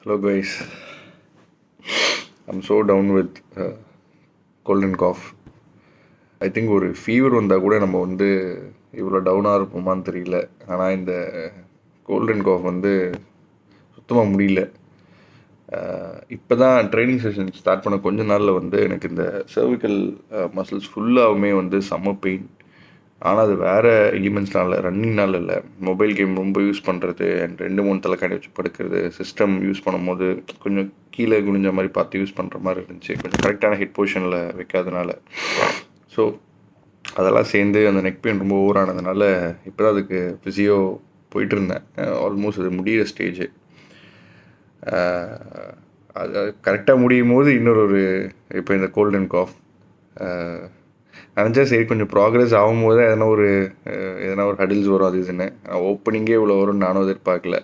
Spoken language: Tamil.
Hello guys, I'm so down with cold and cough. I think ஒரு ஃபீவர் வந்தால் கூட நம்ம வந்து இவ்வளோ டவுனாக இருப்போமான்னு தெரியல. ஆனால் இந்த கோல்ட் அண்ட் காஃப் வந்து சுத்தமாக முடியல. இப்போ தான் ட்ரைனிங் செஷன் ஸ்டார்ட் பண்ண கொஞ்ச நாளில் வந்து எனக்கு இந்த சர்விக்கல் மசில்ஸ் ஃபுல்லாகவுமே வந்து செம்ம பெயின். ஆனால் அது வேறு எலிமெண்ட்ஸ்னால, ரன்னிங்னால இல்லை, மொபைல் கேம் ரொம்ப யூஸ் பண்ணுறது அண்ட் 2-3 தலைக்காணி வச்சு படுக்கிறது, சிஸ்டம் யூஸ் பண்ணும்போது கொஞ்சம் கீழே குனிஞ்ச மாதிரி பார்த்து யூஸ் பண்ணுற மாதிரி இருந்துச்சு, கொஞ்சம் கரெக்டான ஹெட் பொசிஷனில் வைக்காதனால. ஸோ அதெல்லாம் சேர்ந்து அந்த நெக் பெயின் ரொம்ப ஓவரானதுனால இப்போ தான் அதுக்கு ஃபிசியோ போயிட்டு இருந்தேன். ஆல்மோஸ்ட் அது முடிகிற ஸ்டேஜு. அது கரெக்டாக முடியும் போது இன்னொரு இப்போ இந்த கோல்ட் அண்ட் காஃப் நினச்சா சரி கொஞ்சம் ப்ராக்ரெஸ் ஆகும்போது எதனா ஒரு ஹடில்ஸ் வரும் அது இதுன்னு. ஓப்பனிங்கே இவ்வளோ வரும்னு நானும் எதிர்பார்க்கல.